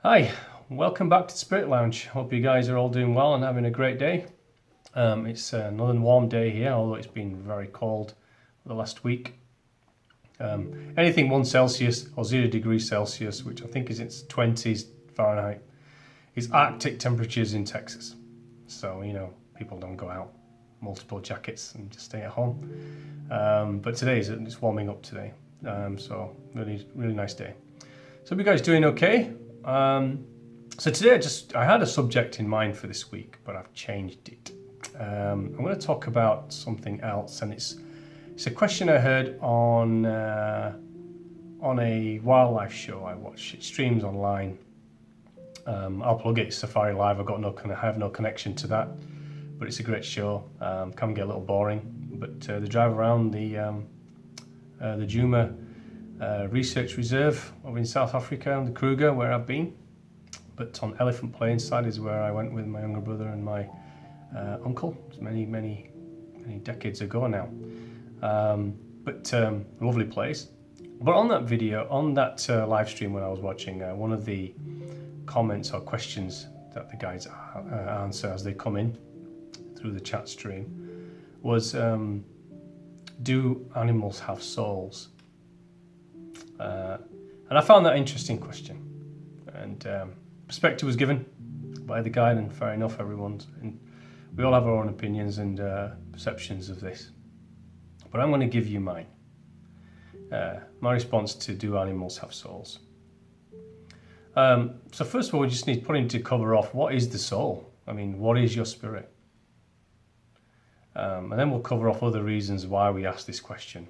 Hi, welcome back to Spirit Lounge. Hope you guys are all doing well and having a great day. It's another warm day here, although it's been very cold the last week. Anything 1 Celsius or 0 degrees Celsius, which I think is its 20s Fahrenheit, is Arctic temperatures in Texas. So, people don't go out, multiple jackets and just stay at home. But today it's warming up today. So really, really nice day. So you guys doing okay? So today I had a subject in mind for this week, but I've changed it. I'm going to talk about something else, and it's a question I heard on a wildlife show I watch. It streams online. I'll plug it. It's Safari Live. I have no connection to that, but it's a great show. Can get a little boring, but they drive around the Djuma Research Reserve over in South Africa, and the Kruger, where I've been. But on Elephant Plains side is where I went with my younger brother and my uncle. It was many decades ago now. Lovely place. But on that video, on that live stream when I was watching, one of the comments or questions that the guys answer as they come in through the chat stream was, do animals have souls? And I found that interesting question. And perspective was given by the guide, and fair enough, we all have our own opinions and perceptions of this. But I'm going to give you mine. My response to do animals have souls? So first of all, we just need to cover off what is the soul. I mean, what is your spirit? And then we'll cover off other reasons why we ask this question.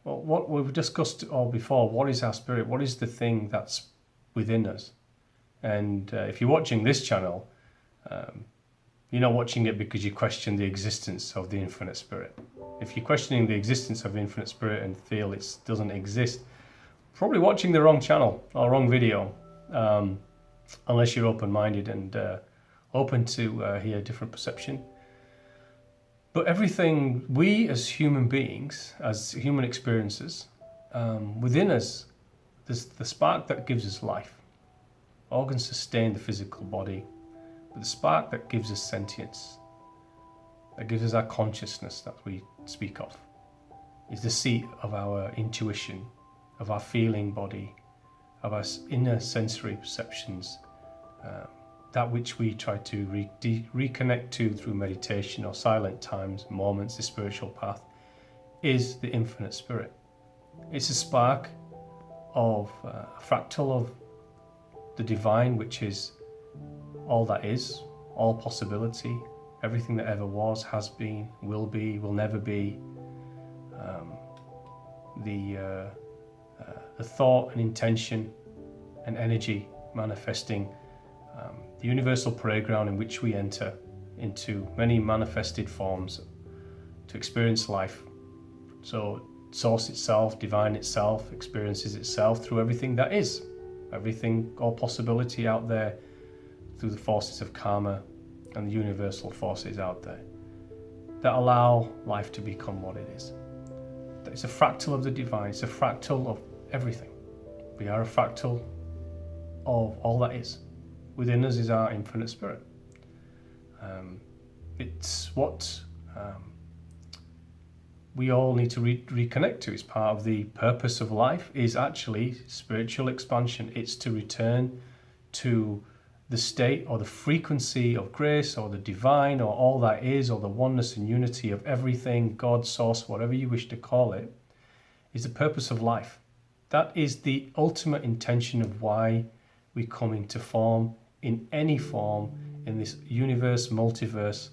Well, what we've discussed all before, what is our spirit? What is the thing that's within us? And if you're watching this channel, you're not watching it because you question the existence of the infinite spirit. If you're questioning the existence of the infinite spirit and feel it doesn't exist, probably watching the wrong channel or wrong video, unless you're open-minded and open to hear a different perception. But everything we as human beings, as human experiences, within us, there's the spark that gives us life. Organs sustain the physical body, but the spark that gives us sentience, that gives us our consciousness that we speak of, is the seat of our intuition, of our feeling body, of our inner sensory perceptions, that which we try to reconnect to through meditation or silent times, moments, the spiritual path, is the infinite spirit. It's a spark of a fractal of the divine, which is all that is, all possibility, everything that ever was, has been, will never be. The thought and intention and energy manifesting the universal playground in which we enter into many manifested forms to experience life. So source itself, divine itself, experiences itself through everything that is, everything, all possibility out there, through the forces of karma and the universal forces out there that allow life to become what it is. It's a fractal of the divine, it's a fractal of everything. We are a fractal of all that is. Within us is our infinite spirit. It's what we all need to reconnect to. It's part of the purpose of life, is actually spiritual expansion. It's to return to the state or the frequency of grace or the divine or all that is, or the oneness and unity of everything, God, source, whatever you wish to call it, is the purpose of life. That is the ultimate intention of why we come into form, in any form, in this universe, multiverse,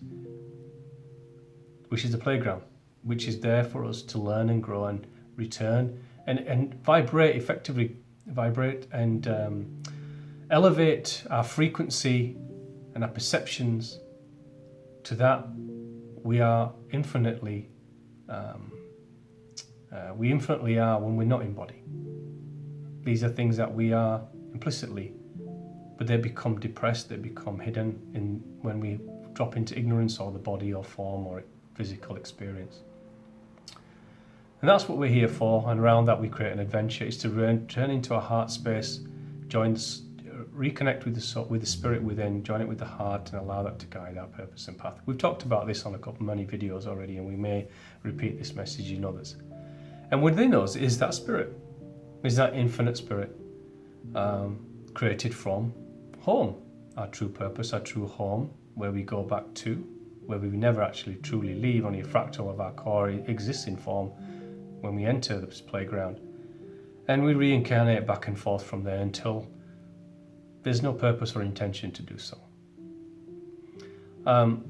which is the playground, which is there for us to learn and grow and return and effectively vibrate and elevate our frequency and our perceptions to that we are infinitely, we infinitely are when we're not in body. These are things that we are implicitly, but they become depressed, they become hidden when we drop into ignorance or the body or form or physical experience. And that's what we're here for, and around that we create an adventure. It's to turn into a heart space, reconnect with the soul, with the spirit within, join it with the heart, and allow that to guide our purpose and path. We've talked about this on many videos already, and we may repeat this message in others. And within us is that spirit, is that infinite spirit, created from home, our true purpose, our true home, where we go back to, where we never actually truly leave. Only a fractal of our core exists in form when we enter this playground. And we reincarnate back and forth from there until there's no purpose or intention to do so. And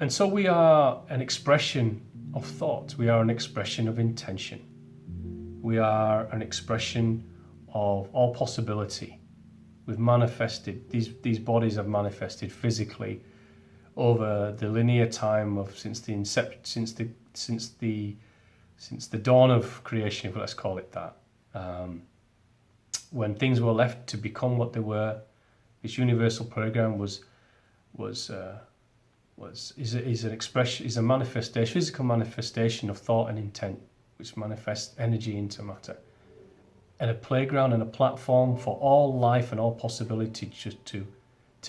so we are an expression of thought. We are an expression of intention. We are an expression of all possibility. We've manifested, these bodies have manifested physically over the linear time of since the dawn of creation, if let's call it that. When things were left to become what they were, this universal program is an expression, is a manifestation, physical manifestation of thought and intent, which manifests energy into matter, and a playground and a platform for all life and all possibility to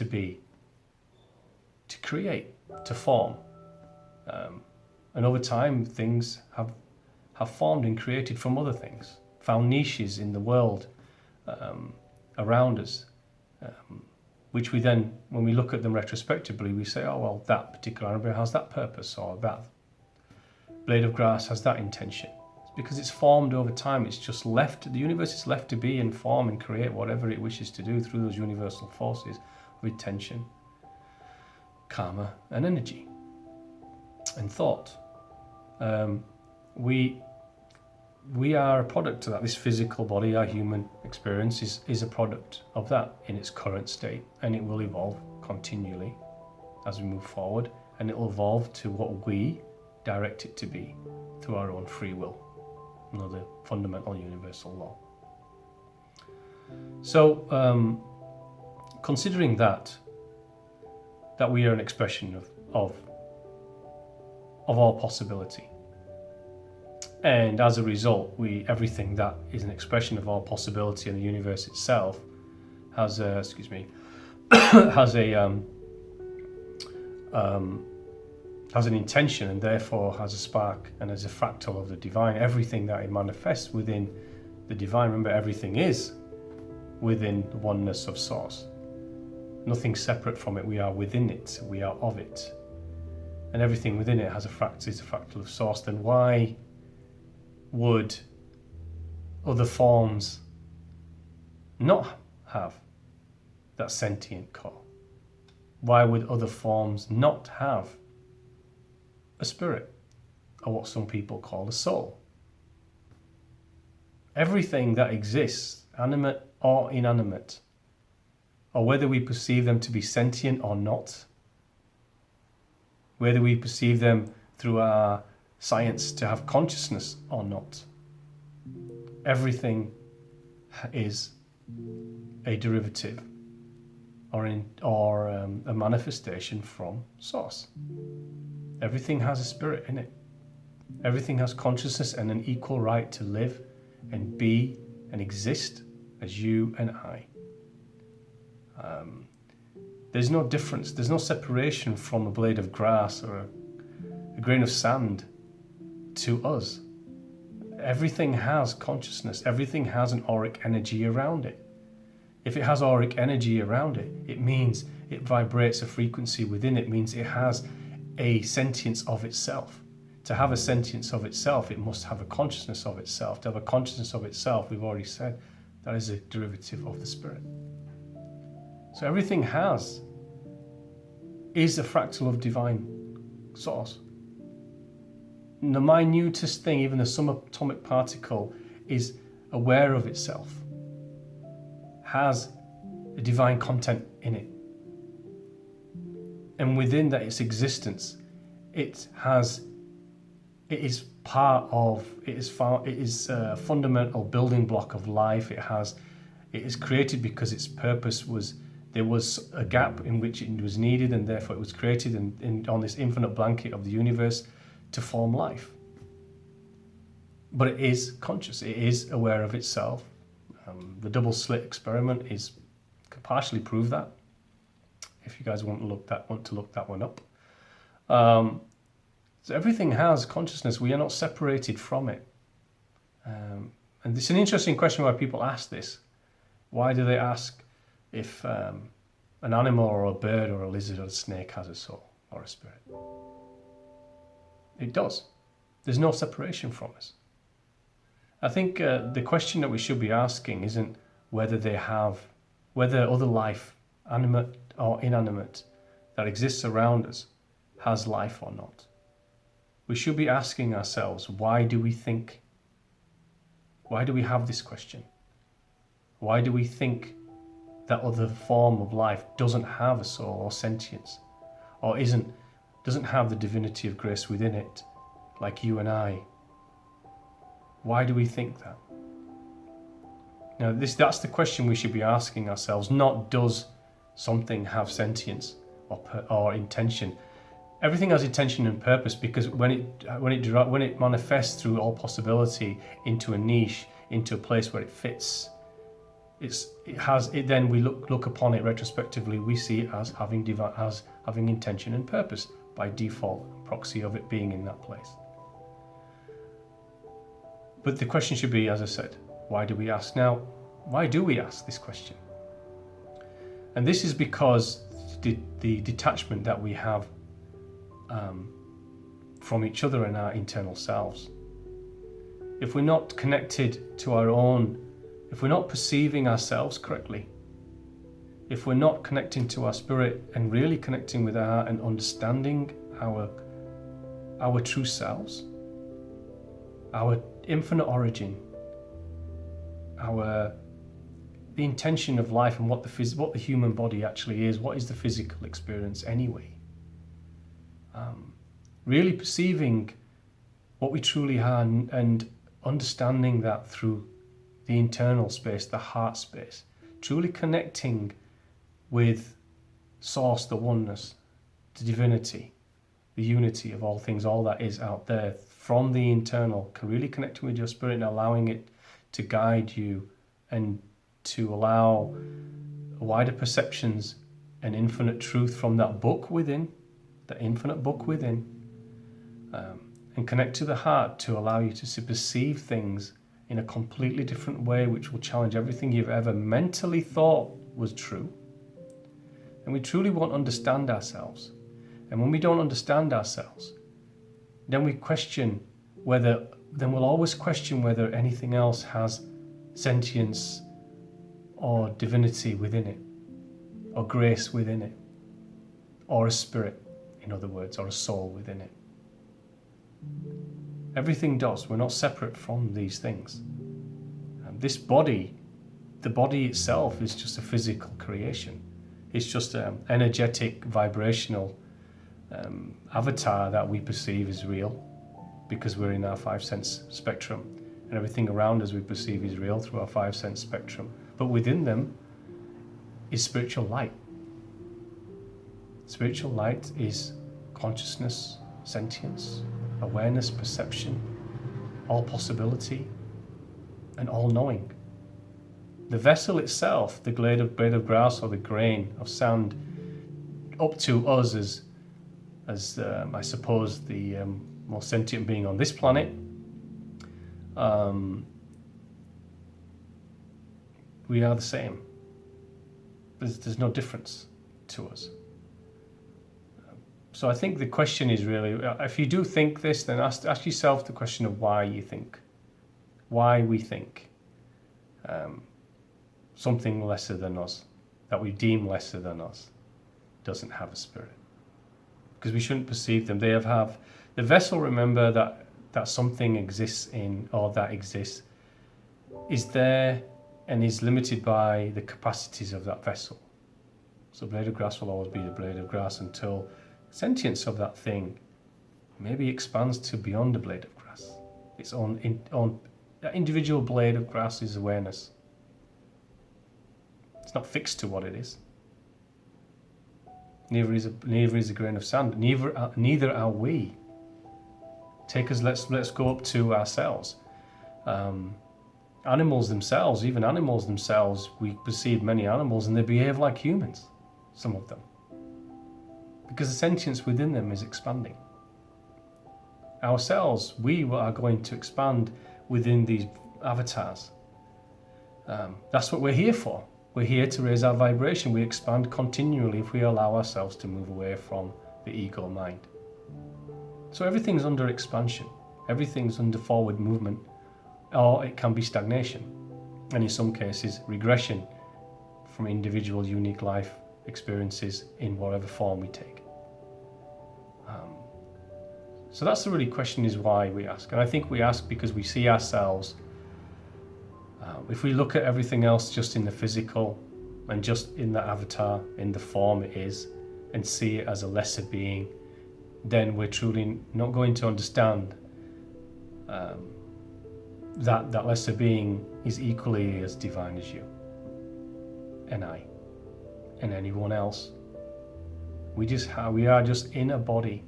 be, to create, to form. And over time, things have formed and created from other things, found niches in the world around us, which we then, when we look at them retrospectively, we say, oh, well, that particular animal has that purpose, or that blade of grass has that intention. It's because it's formed over time. It's just left, the universe is left to be and form and create whatever it wishes to do through those universal forces of intention, karma, and energy, and thought. We are a product of that. This physical body, our human experience, is a product of that in its current state, and it will evolve continually as we move forward, and it will evolve to what we direct it to be through our own free will, another fundamental universal law. So, considering that we are an expression of all possibility, and as a result, everything that is an expression of all possibility in the universe itself has has an intention, and therefore has a spark and is a fractal of the divine. Everything that it manifests within the divine, remember, everything is within the oneness of source. Nothing separate from it. We are within it. We are of it. And everything within it is a fractal of source. Then why would other forms not have that sentient core? Why would other forms not have a spirit, or what some people call a soul? Everything that exists, animate or inanimate, or whether we perceive them to be sentient or not, whether we perceive them through our science to have consciousness or not, everything is a derivative or a manifestation from source. Everything has a spirit in it. Everything has consciousness and an equal right to live and be and exist as you and I. There's no difference, there's no separation from a blade of grass or a grain of sand to us. Everything has consciousness, everything has an auric energy around it. If it has auric energy around it, it means it vibrates a frequency within it, means it has a sentience of itself. To have a sentience of itself, it must have a consciousness of itself. To have a consciousness of itself, we've already said, that is a derivative of the spirit. So everything is a fractal of divine source. The minutest thing, even the subatomic particle, is aware of itself, has a divine content in it. And within that, its existence, it is a fundamental building block of life. It is created because its purpose was, there was a gap in which it was needed, and therefore it was created on this infinite blanket of the universe to form life. But it is conscious, it is aware of itself. The double slit experiment is partially prove that. If you guys want to look that one up. So everything has consciousness. We are not separated from it. And it's an interesting question why people ask this. Why do they ask if an animal or a bird or a lizard or a snake has a soul or a spirit? It does. There's no separation from us. I think the question that we should be asking isn't whether other life, animate or inanimate, that exists around us has life or not. We should be asking ourselves, why do we think? Why do we have this question? Why do we think that other form of life doesn't have a soul or sentience, or doesn't have the divinity of grace within it, like you and I? Why do we think that? Now, that's the question we should be asking ourselves, not does something have sentience or intention. Everything has intention and purpose, because when it manifests through all possibility into a niche, into a place where it fits, then we look upon it retrospectively, we see it as having intention and purpose by default, proxy of it being in that place. But the question should be, as I said, why do we ask? Now, why do we ask this question? And this is because the detachment that we have from each other and our internal selves. If we're not connected to our own, if we're not perceiving ourselves correctly, if we're not connecting to our spirit and really connecting with our heart and understanding our true selves, our infinite origin, the intention of life, and what the human body actually is, what is the physical experience anyway. Really perceiving what we truly are and understanding that through the internal space, the heart space, truly connecting with Source, the oneness, the divinity, the unity of all things, all that is out there from the internal, really connecting with your spirit and allowing it to guide you and to allow wider perceptions and infinite truth from that book within, the infinite book within, and connect to the heart to allow you to perceive things in a completely different way, which will challenge everything you've ever mentally thought was true. And we truly won't understand ourselves. And when we don't understand ourselves, then we'll always question whether anything else has sentience or divinity within it, or grace within it, or a spirit, in other words, or a soul within it. Everything does. We're not separate from these things. This body, the body itself, is just a physical creation. It's just an energetic, vibrational avatar that we perceive as real, because we're in our 5 sense spectrum, and everything around us we perceive is real through our 5 sense spectrum. But within them is spiritual light. Spiritual light is consciousness, sentience, awareness, perception, all possibility, and all knowing. The vessel itself, the blade of grass or the grain of sand, up to us as I suppose the most sentient being on this planet, we are the same. There's no difference to us. So I think the question is really, if you do think this, then ask yourself the question of why you think. Why we think something lesser than us, that we deem lesser than us, doesn't have a spirit. Because we shouldn't perceive them. They have the vessel, remember that something exists in, or that exists, is there and is limited by the capacities of that vessel. So blade of grass will always be the blade of grass until sentience of that thing maybe expands to beyond the blade of grass. Its own that individual blade of grass is awareness. It's not fixed to what it is. Neither is a grain of sand. Neither are we. Let's go up to ourselves. Animals themselves, even animals themselves, we perceive many animals and they behave like humans, some of them. Because the sentience within them is expanding. Ourselves, we are going to expand within these avatars. That's what we're here for. We're here to raise our vibration. We expand continually if we allow ourselves to move away from the ego mind. So everything's under expansion. Everything's under forward movement, or it can be stagnation. And in some cases, regression from individual unique life experiences in whatever form we take. So that's the really question, is why we ask. And I think we ask because we see ourselves, if we look at everything else just in the physical and just in the avatar, in the form it is, and see it as a lesser being, then we're truly not going to understand that lesser being is equally as divine as you and I and anyone else. We are just in a body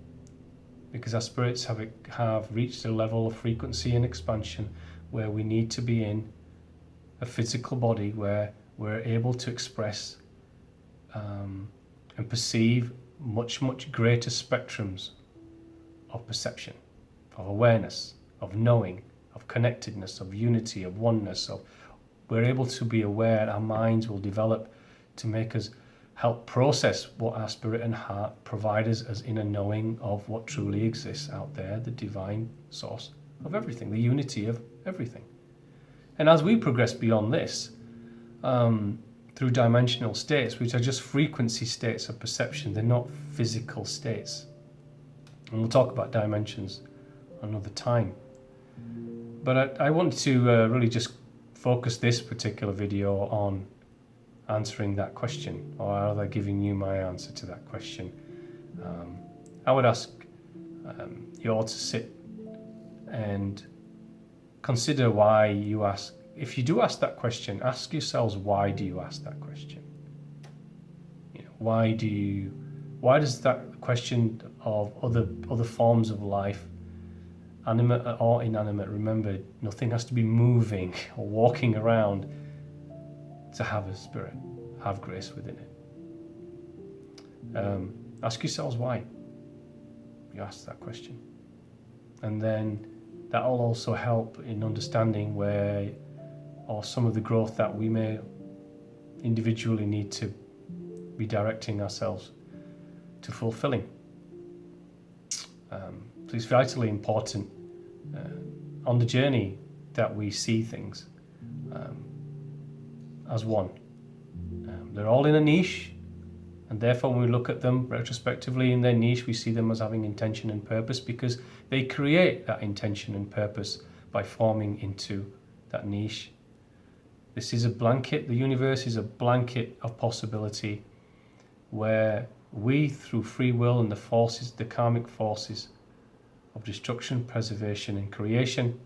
because our spirits have reached a level of frequency and expansion where we need to be in a physical body where we're able to express and perceive much greater spectrums of perception, of awareness, of knowing, of connectedness, of unity, of oneness. We're able to be aware. Our minds will develop to make us help process what our spirit and heart provide us as inner knowing of what truly exists out there, the divine source of everything, the unity of everything. And as we progress beyond this, through dimensional states, which are just frequency states of perception, they're not physical states. And we'll talk about dimensions another time. But I want to really just focus this particular video on answering that question, or rather giving you my answer to that question. I would ask you all to sit and consider why you ask. If you do ask that question, ask yourselves, why do you ask that question? Why does that question of other forms of life, animate or inanimate, remember, nothing has to be moving or walking around to have a spirit, have grace within it. Ask yourselves why you ask that question. And then that will also help in understanding where, or some of the growth that we may individually need to be directing ourselves to fulfilling. So it's vitally important on the journey that we see things as one. They're all in a niche, and therefore when we look at them retrospectively in their niche, we see them as having intention and purpose because they create that intention and purpose by forming into that niche. This is a blanket, the universe is a blanket of possibility where we, through free will and the forces, the karmic forces of destruction, preservation and creation,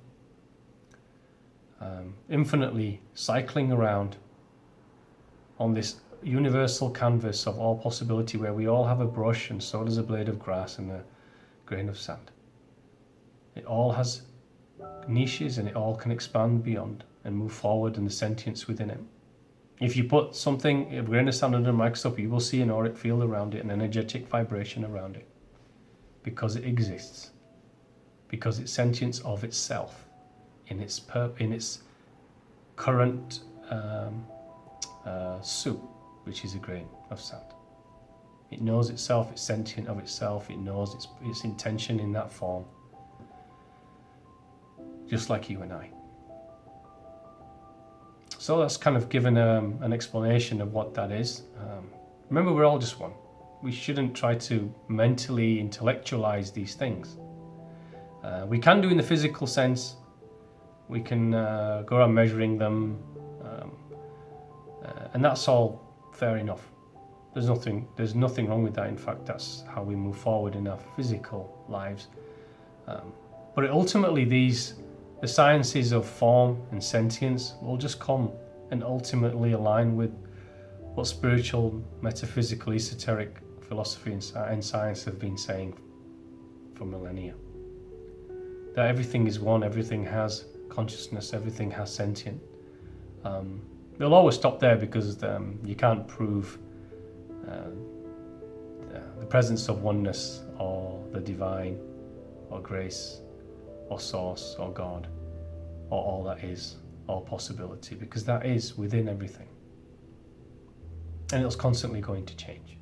infinitely cycling around on this universal canvas of all possibility where we all have a brush and so does a blade of grass and a grain of sand. It all has niches and it all can expand beyond and move forward in the sentience within it. If you put something, a grain of sand under a microscope, you will see an auric field around it, an energetic vibration around it, because it exists, because it's sentience of itself in its current soup, which is a grain of sand. It knows itself, it's sentient of itself, it knows its intention in that form, just like you and I. So that's kind of given an explanation of what that is. Remember, we're all just one. We shouldn't try to mentally intellectualize these things. We can do in the physical sense. We can go around measuring them, and that's all fair enough. There's nothing wrong with that. In fact, that's how we move forward in our physical lives. But ultimately, the sciences of form and sentience will just come and ultimately align with what spiritual, metaphysical, esoteric philosophy and science have been saying for millennia. That everything is one, everything has consciousness, everything has sentient. It'll always stop there because you can't prove the presence of oneness or the divine or grace or source or God or all that is, all possibility, because that is within everything. And it's constantly going to change.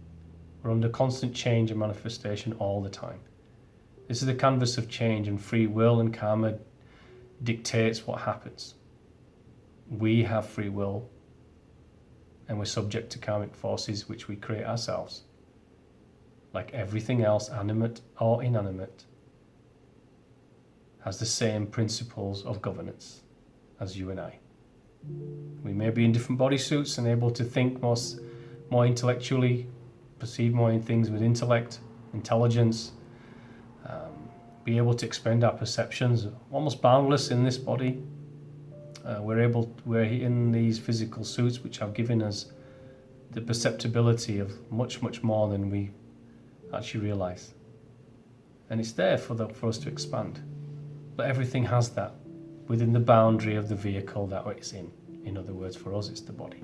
We're under constant change and manifestation all the time. This is the canvas of change, and free will and karma dictates what happens. We have free will, and we're subject to karmic forces which we create ourselves. Like everything else, animate or inanimate, has the same principles of governance as you and I. We may be in different bodysuits and able to think more intellectually, perceive more in things with intellect, intelligence, be able to expand our perceptions, almost boundless in this body. We're in these physical suits which have given us the perceptibility of much, much more than we actually realize. And it's there for us to expand. But everything has that within the boundary of the vehicle that it's in. In other words, for us, it's the body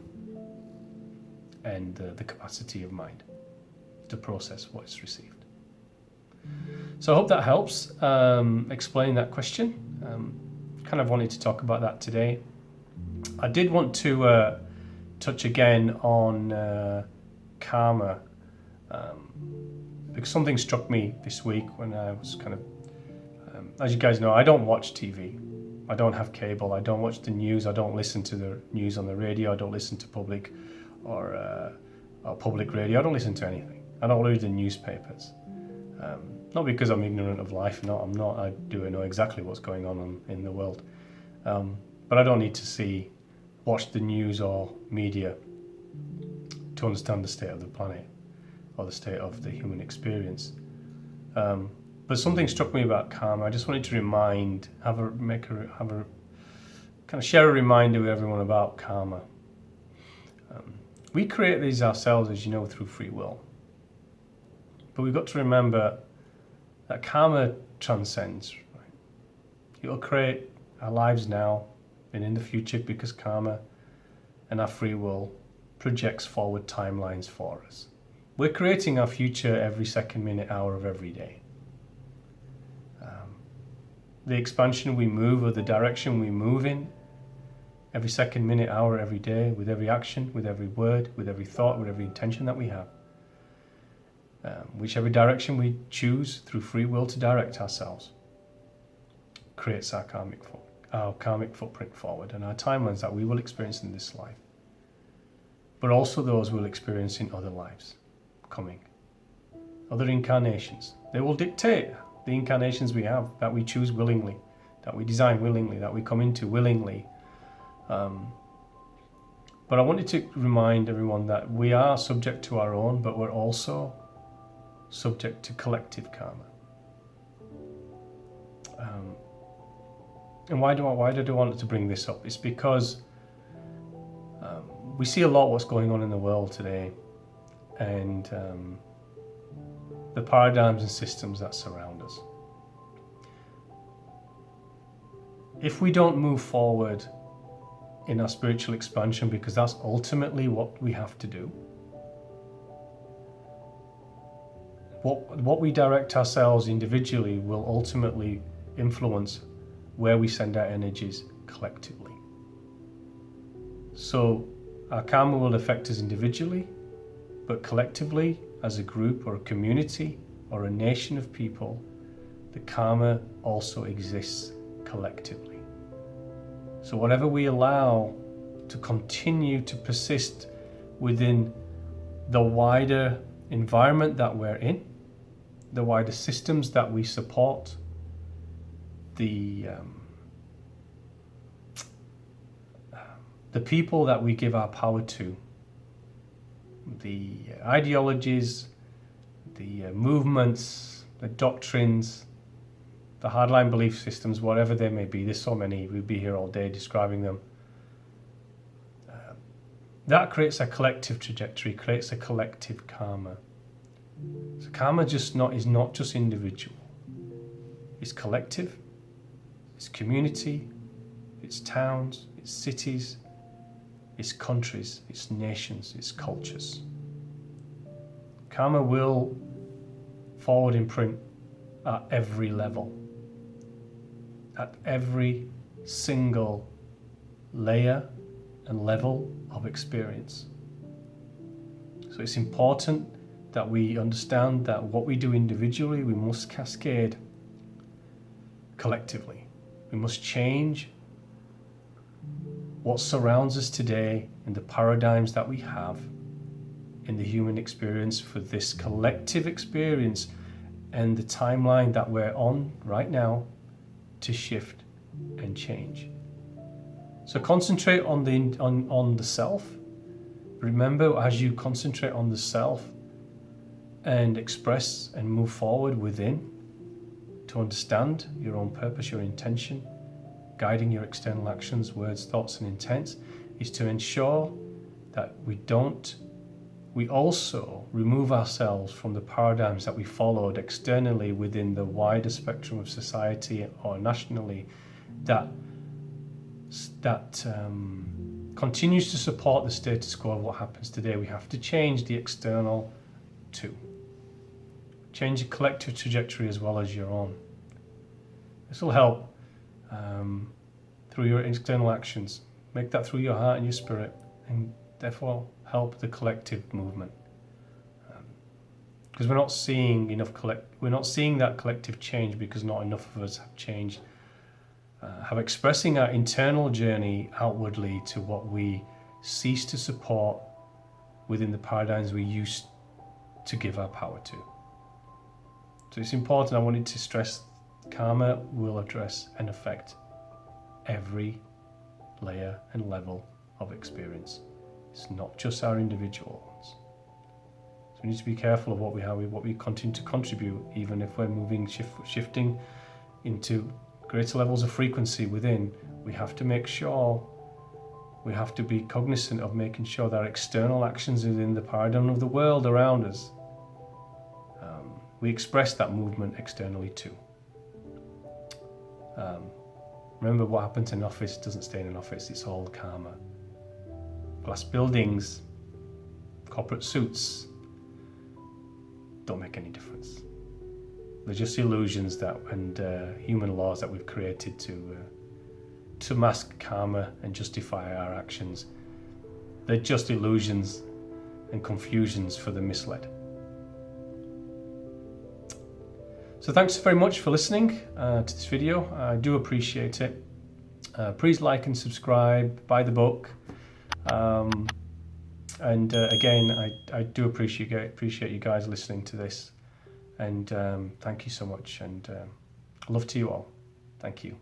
and the capacity of mind to process what is received. So I hope that helps explain that question. Kind of wanted to talk about that today. I did want to touch again on karma because something struck me this week when I was kind of, as you guys know, I don't watch TV. I don't have cable. I don't watch the news. I don't listen to the news on the radio. I don't listen to public or public radio. I don't listen to anything. I don't read the newspapers. Not because I'm ignorant of life. No, I'm not. I do know exactly what's going on in the world. But I don't need to watch the news or media to understand the state of the planet or the state of the human experience. But something struck me about karma. I just wanted to share a reminder with everyone about karma. We create these ourselves, as you know, through free will. But we've got to remember that karma transcends. Right? It will create our lives now and in the future because karma and our free will projects forward timelines for us. We're creating our future every second, minute, hour of every day. The expansion we move or the direction we move in every second, minute, hour, every day, with every action, with every word, with every thought, with every intention that we have. Whichever direction we choose through free will to direct ourselves creates our karmic footprint forward and our timelines that we will experience in this life, but also those we'll experience in other lives coming, other incarnations. They will dictate the incarnations we have, that we choose willingly, that we design willingly, that we come into willingly. But I wanted to remind everyone that we are subject to our own, but we're also subject to collective karma. And why did I want to bring this up? It's because we see a lot what's going on in the world today, and the paradigms and systems that surround us. If we don't move forward in our spiritual expansion, because that's ultimately what we have to do, what we direct ourselves individually will ultimately influence where we send our energies collectively. So our karma will affect us individually, but collectively, as a group or a community or a nation of people, the karma also exists collectively. So whatever we allow to continue to persist within the wider environment that we're in, the wider systems that we support, the people that we give our power to, the ideologies, the movements, the doctrines, the hardline belief systems, whatever they may be. There's so many, we'd be here all day describing them. That creates a collective trajectory, creates a collective karma. So karma is not just individual. It's collective, it's community, its towns, its cities, its countries, its nations, its cultures. Karma will forward imprint at every level, at every single layer and level of experience. So it's important that we understand that what we do individually, we must cascade collectively. We must change what surrounds us today and the paradigms that we have in the human experience for this collective experience and the timeline that we're on right now to shift and change. So concentrate on the self. Remember, as you concentrate on the self and express and move forward within to understand your own purpose, your intention, guiding your external actions, words, thoughts, and intents, is to ensure that we also remove ourselves from the paradigms that we followed externally within the wider spectrum of society or nationally that continues to support the status quo of what happens today. We have to change the external too. Change the collective trajectory as well as your own. This will help through your external actions. Make that through your heart and your spirit, and therefore help the collective movement. Because we're not seeing that collective change because not enough of us have changed. Have expressing our internal journey outwardly to what we cease to support within the paradigms we used to give our power to. So it's important. I wanted to stress karma will address and affect every layer and level of experience. It's not just our individual ones. So we need to be careful of what we continue to contribute, even if we're shifting into greater levels of frequency within. We have to make sure, we have to be cognizant of making sure that our external actions within the paradigm of the world around us, we express that movement externally too. Remember, what happens in an office doesn't stay in an office. It's all karma. Glass buildings, corporate suits don't make any difference. They're just illusions and human laws that we've created to mask karma and justify our actions. They're just illusions and confusions for the misled. So thanks very much for listening to this video. I do appreciate it. Please like and subscribe, buy the book. And again, I do appreciate you guys listening to this. And thank you so much. And love to you all. Thank you.